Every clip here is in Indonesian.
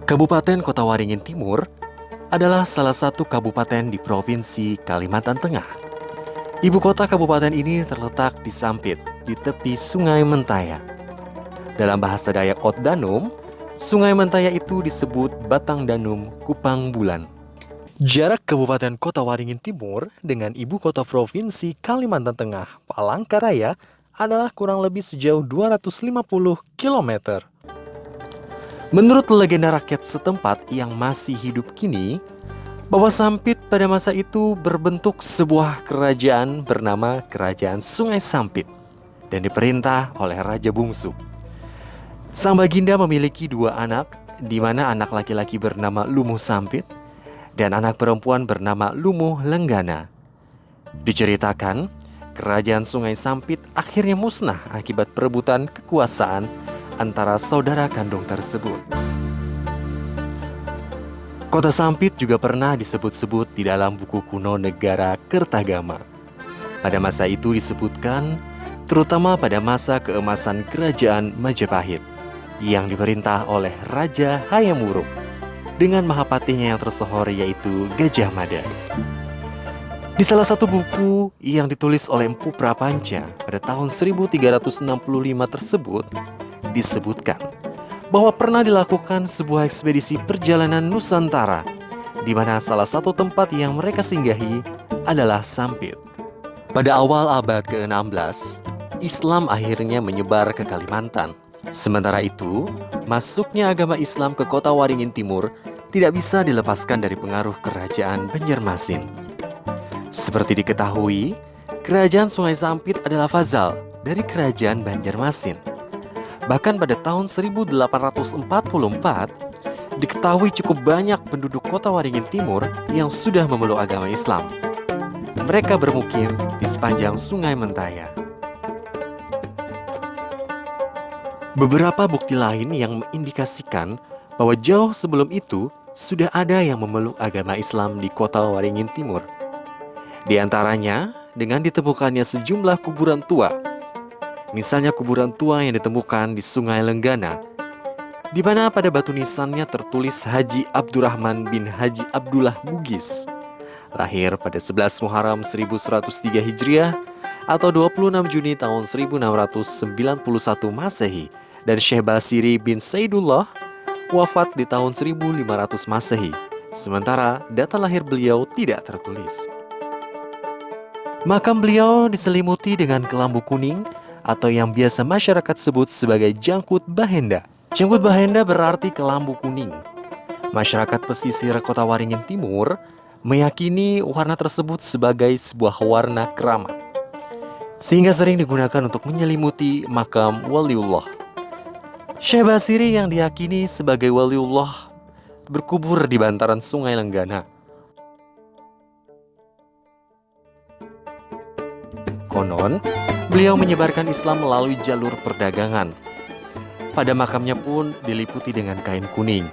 Kabupaten Kota Waringin Timur adalah salah satu kabupaten di Provinsi Kalimantan Tengah. Ibu kota kabupaten ini terletak di Sampit, di tepi Sungai Mentaya. Dalam bahasa Dayak Otdanum, Sungai Mentaya itu disebut Batang Danum Kupang Bulan. Jarak Kabupaten Kota Waringin Timur dengan ibu kota Provinsi Kalimantan Tengah, Palangkaraya, adalah kurang lebih sejauh 250 km. Menurut legenda rakyat setempat yang masih hidup kini, bahwa Sampit pada masa itu berbentuk sebuah kerajaan bernama Kerajaan Sungai Sampit dan diperintah oleh Raja Bungsu. Sang Baginda memiliki dua anak, di mana anak laki-laki bernama Lumuh Sampit dan anak perempuan bernama Lumuh Lenggana. Diceritakan, Kerajaan Sungai Sampit akhirnya musnah akibat perebutan kekuasaan antara saudara kandung tersebut. Kota Sampit juga pernah disebut-sebut di dalam buku kuno negara Kertagama. Pada masa itu disebutkan, terutama pada masa keemasan Kerajaan Majapahit yang diperintah oleh Raja Hayam Wuruk dengan mahapatinya yang tersohor yaitu Gajah Mada. Di salah satu buku yang ditulis oleh Empu Prapanca pada tahun 1365 tersebut, disebutkan bahwa pernah dilakukan sebuah ekspedisi perjalanan Nusantara, di mana salah satu tempat yang mereka singgahi adalah Sampit. Pada awal abad ke-16, Islam akhirnya menyebar ke Kalimantan. Sementara itu, masuknya agama Islam ke kota Waringin Timur tidak bisa dilepaskan dari pengaruh kerajaan Banjarmasin. Seperti diketahui, kerajaan Sungai Sampit adalah fazal dari kerajaan Banjarmasin. Bahkan pada tahun 1844, diketahui cukup banyak penduduk kota Waringin Timur yang sudah memeluk agama Islam. Mereka bermukim di sepanjang Sungai Mentaya. Beberapa bukti lain yang mengindikasikan bahwa jauh sebelum itu sudah ada yang memeluk agama Islam di kota Waringin Timur. Di antaranya dengan ditemukannya sejumlah kuburan tua. Misalnya kuburan tua yang ditemukan di Sungai Lenggana, di mana pada batu nisannya tertulis Haji Abdurrahman bin Haji Abdullah Bugis, lahir pada 11 Muharram 1103 Hijriah atau 26 Juni tahun 1691 Masehi, dan Syekh Basiri bin Saidullah wafat di tahun 1500 Masehi, sementara data lahir beliau tidak tertulis. Makam beliau diselimuti dengan kelambu kuning atau yang biasa masyarakat sebut sebagai jangkut bahenda. Jangkut bahenda berarti kelambu kuning. Masyarakat pesisir kota Waringin Timur meyakini warna tersebut sebagai sebuah warna keramat, sehingga sering digunakan untuk menyelimuti makam waliullah. Syekh Basiri yang diyakini sebagai waliullah berkubur di bantaran Sungai Lenggana. Konon, beliau menyebarkan Islam melalui jalur perdagangan. Pada makamnya pun diliputi dengan kain kuning.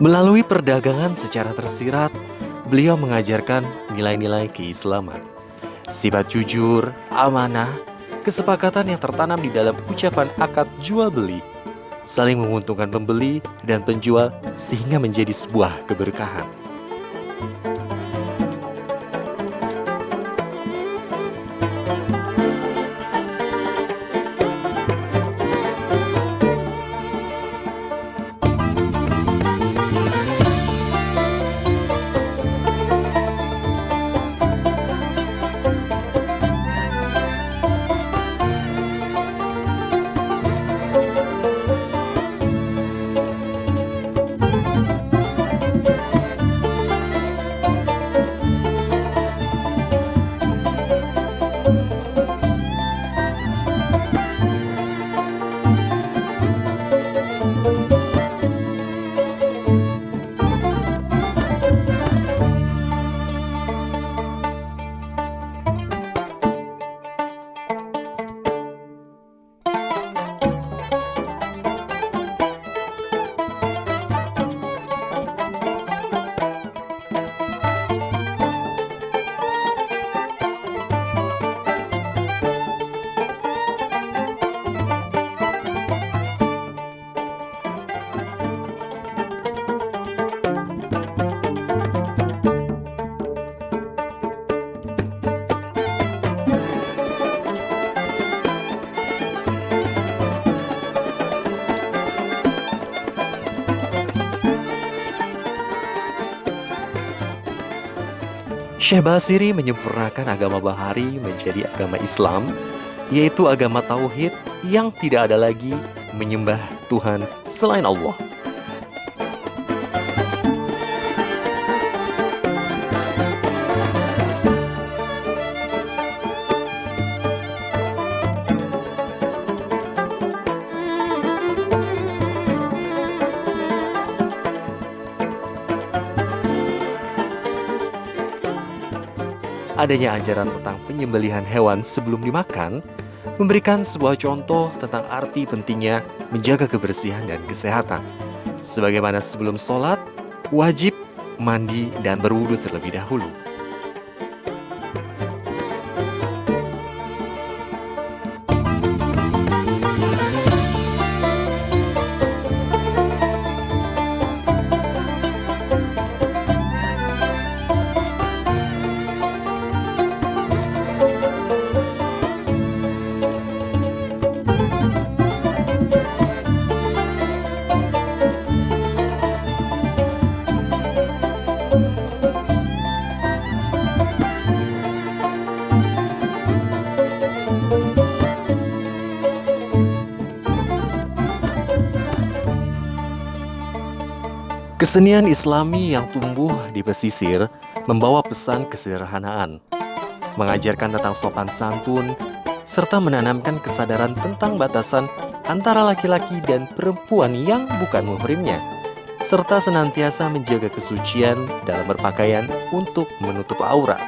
Melalui perdagangan secara tersirat, beliau mengajarkan nilai-nilai keislaman, sifat jujur, amanah, kesepakatan yang tertanam di dalam ucapan akad jual beli, saling menguntungkan pembeli dan penjual sehingga menjadi sebuah keberkahan. Syekh Basiri menyempurnakan agama Bahari menjadi agama Islam, yaitu agama tauhid yang tidak ada lagi menyembah Tuhan selain Allah. Adanya ajaran tentang penyembelihan hewan sebelum dimakan memberikan sebuah contoh tentang arti pentingnya menjaga kebersihan dan kesehatan. Sebagaimana sebelum sholat, wajib mandi dan berwudu terlebih dahulu. Kesenian Islami yang tumbuh di pesisir membawa pesan kesederhanaan, mengajarkan tentang sopan santun, serta menanamkan kesadaran tentang batasan antara laki-laki dan perempuan yang bukan muhrimnya, serta senantiasa menjaga kesucian dalam berpakaian untuk menutup aurat.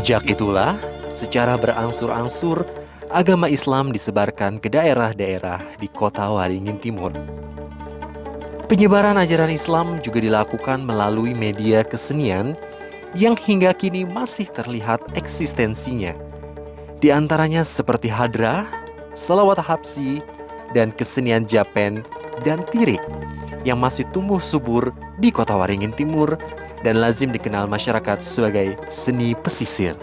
Sejak itulah, secara berangsur-angsur, agama Islam disebarkan ke daerah-daerah di kota Waringin Timur. Penyebaran ajaran Islam juga dilakukan melalui media kesenian yang hingga kini masih terlihat eksistensinya. Di antaranya seperti hadrah, salawat habsi, dan kesenian Japen dan tirik yang masih tumbuh subur di kota Waringin Timur dan lazim dikenal masyarakat sebagai seni pesisir.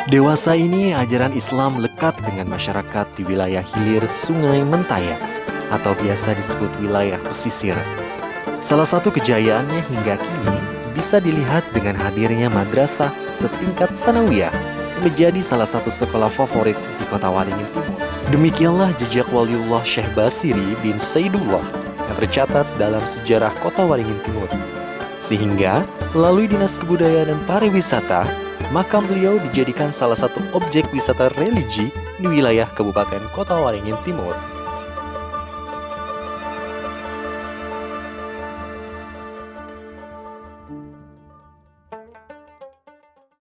Dewasa ini ajaran Islam lekat dengan masyarakat di wilayah hilir Sungai Mentaya atau biasa disebut wilayah pesisir. Salah satu kejayaannya hingga kini bisa dilihat dengan hadirnya madrasah setingkat sanawiyah yang menjadi salah satu sekolah favorit di kota Waringin Timur. Demikianlah jejak Waliullah Syekh Basiri bin Saidullah yang tercatat dalam sejarah kota Waringin Timur. Sehingga melalui Dinas Kebudayaan dan Pariwisata, makam beliau dijadikan salah satu objek wisata religi di wilayah Kabupaten Kota Waringin Timur.